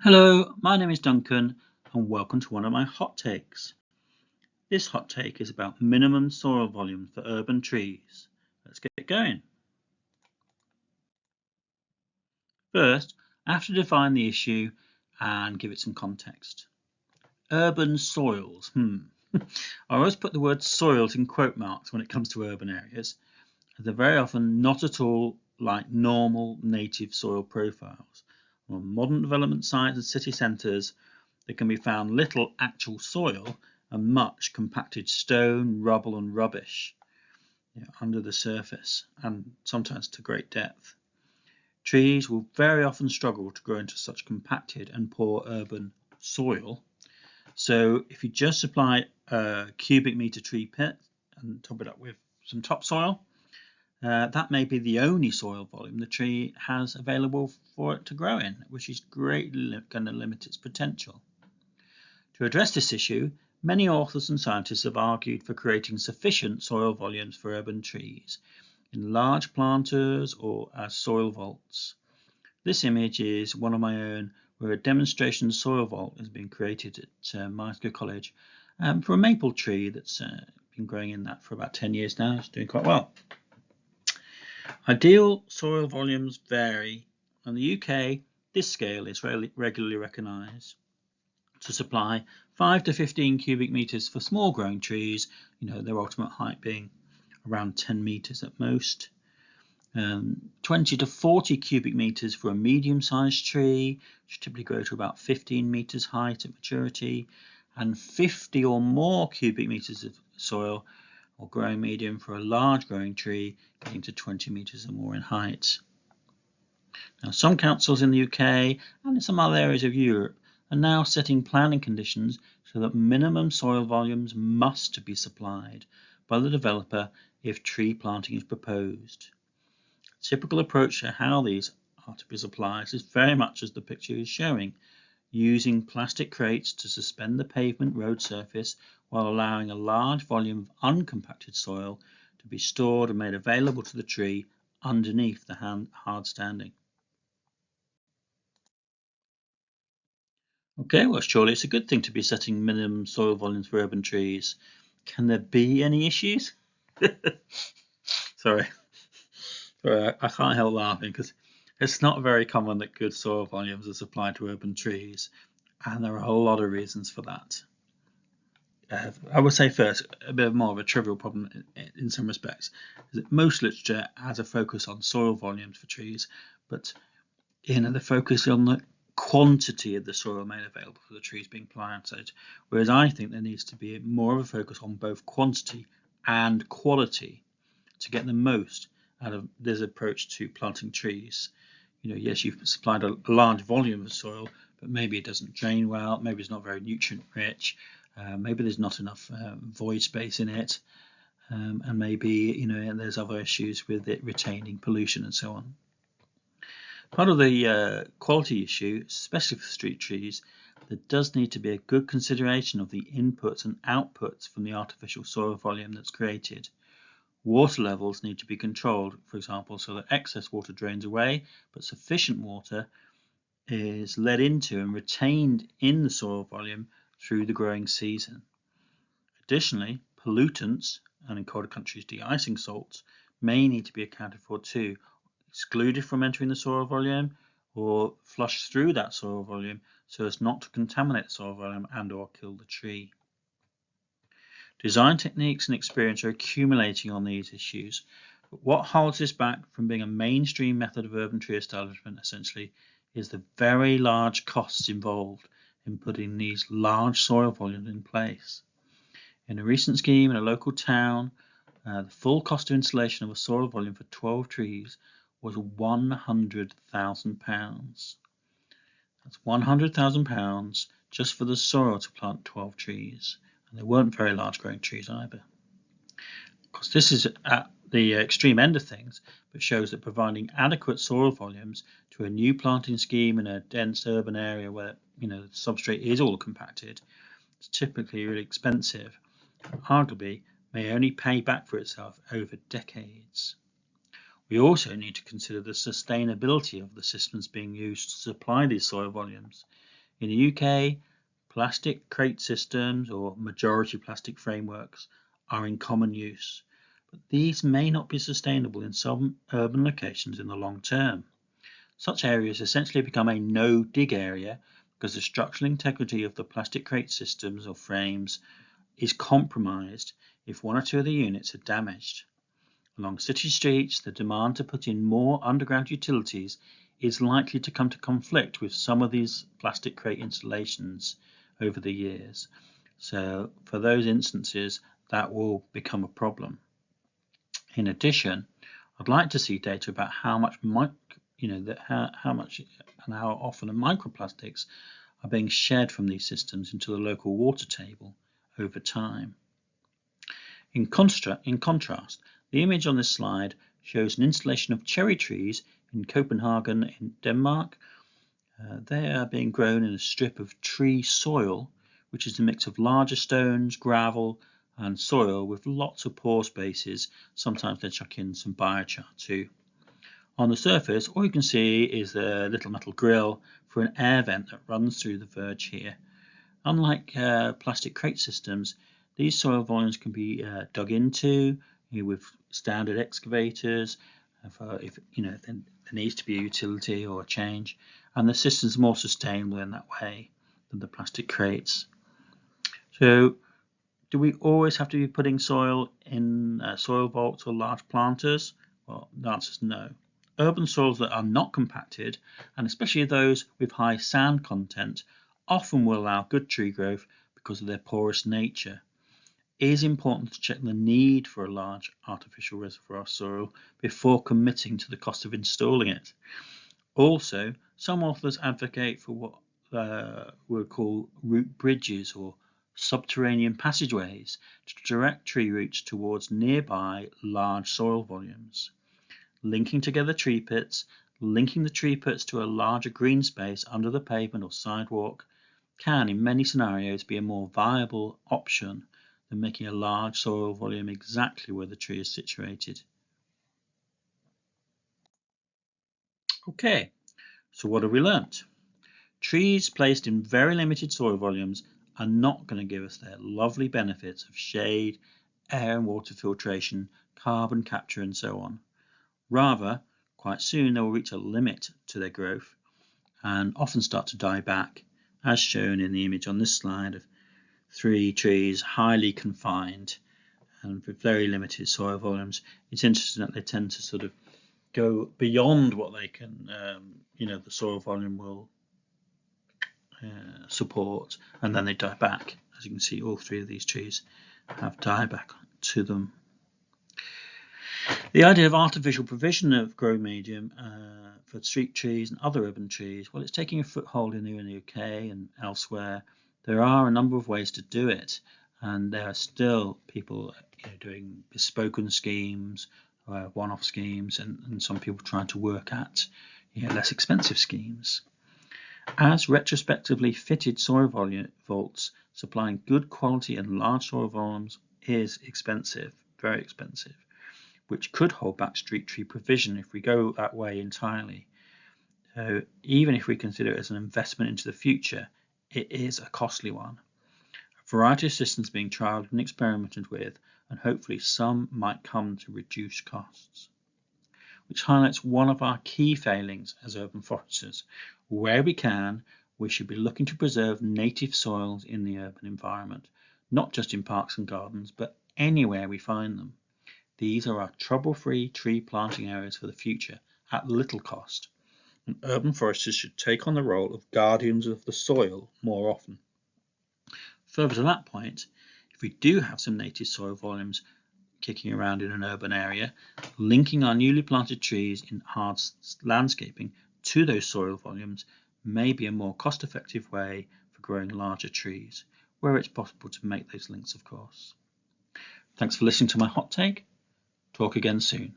Hello, my name is Duncan and welcome to one of my hot takes. This hot take is about minimum soil volume for urban trees. Let's get going. First, I have to define the issue and give it some context. Urban soils. I always put the word soils in quote marks when it comes to urban areas, as they're very often not at all like normal native soil profiles. On modern development sites and city centres, there can be found little actual soil and much compacted stone, rubble and rubbish under the surface, and sometimes to great depth. Trees will very often struggle to grow into such compacted and poor urban soil. So if you just supply a cubic metre tree pit and top it up with some topsoil, that may be the only soil volume the tree has available for it to grow in, which is greatly going to limit its potential. To address this issue, many authors and scientists have argued for creating sufficient soil volumes for urban trees in large planters or as soil vaults. This image is one of my own, where a demonstration soil vault has been created at Moscow College for a maple tree that's been growing in that for about 10 years now. It's doing quite well. Ideal soil volumes vary. In the UK, this scale is regularly recognised to supply 5 to 15 cubic metres for small growing trees, their ultimate height being around 10 metres at most. 20 to 40 cubic metres for a medium-sized tree, which typically grow to about 15 metres height at maturity, and 50 or more cubic metres of soil or growing medium for a large growing tree, getting to 20 metres or more in height. Now, some councils in the UK and in some other areas of Europe are now setting planning conditions so that minimum soil volumes must be supplied by the developer if tree planting is proposed. A typical approach to how these are to be supplied is very much as the picture is showing, using plastic crates to suspend the pavement road surface while allowing a large volume of uncompacted soil to be stored and made available to the tree underneath the hard standing. Okay, well, surely it's a good thing to be setting minimum soil volumes for urban trees. Can there be any issues? Sorry, I can't help laughing because it's not very common that good soil volumes are supplied to urban trees, and there are a whole lot of reasons for that. I would say first, a bit more of a trivial problem in some respects, is that most literature has a focus on soil volumes for trees, but the focus on the quantity of the soil made available for the trees being planted, whereas I think there needs to be more of a focus on both quantity and quality to get the most out of this approach to planting trees. Yes, you've supplied a large volume of soil, but maybe it doesn't drain well, maybe it's not very nutrient rich, maybe there's not enough void space in it, and maybe there's other issues with it retaining pollution and so on. Part of the quality issue, especially for street trees, there does need to be a good consideration of the inputs and outputs from the artificial soil volume that's created. Water levels need to be controlled, for example, so that excess water drains away, but sufficient water is led into and retained in the soil volume through the growing season. Additionally, pollutants, and in colder countries de-icing salts, may need to be accounted for too, excluded from entering the soil volume or flushed through that soil volume so as not to contaminate the soil volume and or kill the tree. Design techniques and experience are accumulating on these issues, but what holds this back from being a mainstream method of urban tree establishment essentially is the very large costs involved in putting these large soil volumes in place. In a recent scheme in a local town, the full cost of installation of a soil volume for 12 trees was £100,000. That's £100,000 just for the soil to plant 12 trees. And they weren't very large growing trees either. Of course, this is at the extreme end of things, but shows that providing adequate soil volumes to a new planting scheme in a dense urban area where the substrate is all compacted is typically really expensive, and arguably may only pay back for itself over decades. We also need to consider the sustainability of the systems being used to supply these soil volumes. In the UK, plastic crate systems or majority plastic frameworks are in common use, but these may not be sustainable in some urban locations in the long term. Such areas essentially become a no-dig area because the structural integrity of the plastic crate systems or frames is compromised if one or two of the units are damaged. Along city streets, the demand to put in more underground utilities is likely to come to conflict with some of these plastic crate installations over the years. So for those instances, that will become a problem. In addition, I'd like to see data about how much how much and how often the microplastics are being shed from these systems into the local water table over time. In contrast, the image on this slide shows an installation of cherry trees in Copenhagen in Denmark. They are being grown in a strip of tree soil, which is a mix of larger stones, gravel and soil with lots of pore spaces. Sometimes they chuck in some biochar too. On the surface, all you can see is the little metal grill for an air vent that runs through the verge here. Unlike plastic crate systems, these soil volumes can be dug into with standard excavators if there needs to be a utility or a change, and the system's more sustainable in that way than the plastic crates. So, do we always have to be putting soil in soil vaults or large planters? Well, the answer is no. Urban soils that are not compacted, and especially those with high sand content, often will allow good tree growth because of their porous nature. It is important to check the need for a large artificial reservoir soil before committing to the cost of installing it. Also, some authors advocate for what we call root bridges or subterranean passageways to direct tree roots towards nearby large soil volumes. Linking together tree pits, linking the tree pits to a larger green space under the pavement or sidewalk can, in many scenarios, be a more viable option than making a large soil volume exactly where the tree is situated. Okay, so what have we learnt? Trees placed in very limited soil volumes are not going to give us their lovely benefits of shade, air and water filtration, carbon capture and so on. Rather, quite soon they will reach a limit to their growth and often start to die back, as shown in the image on this slide of 3 trees highly confined and with very limited soil volumes. It's interesting that they tend to sort of go beyond what they can, the soil volume will support, and then they die back. As you can see, all 3 of these trees have dieback to them. The idea of artificial provision of grow medium for street trees and other urban trees, well, it's taking a foothold in the UK and elsewhere. There are a number of ways to do it, and there are still people doing bespoke schemes, one-off schemes, and some people trying to work at less expensive schemes. As retrospectively fitted soil vaults supplying good quality and large soil volumes is expensive, very expensive, which could hold back street tree provision if we go that way entirely. So even if we consider it as an investment into the future, it is a costly one. A variety of systems being trialled and experimented with, and hopefully some might come to reduce costs. Which highlights one of our key failings as urban foresters. Where we can, we should be looking to preserve native soils in the urban environment, not just in parks and gardens, but anywhere we find them. These are our trouble-free tree planting areas for the future at little cost, and urban foresters should take on the role of guardians of the soil more often. Further to that point, if we do have some native soil volumes kicking around in an urban area, linking our newly planted trees in hard landscaping to those soil volumes may be a more cost-effective way for growing larger trees, where it's possible to make those links, of course. Thanks for listening to my hot take. Talk again soon.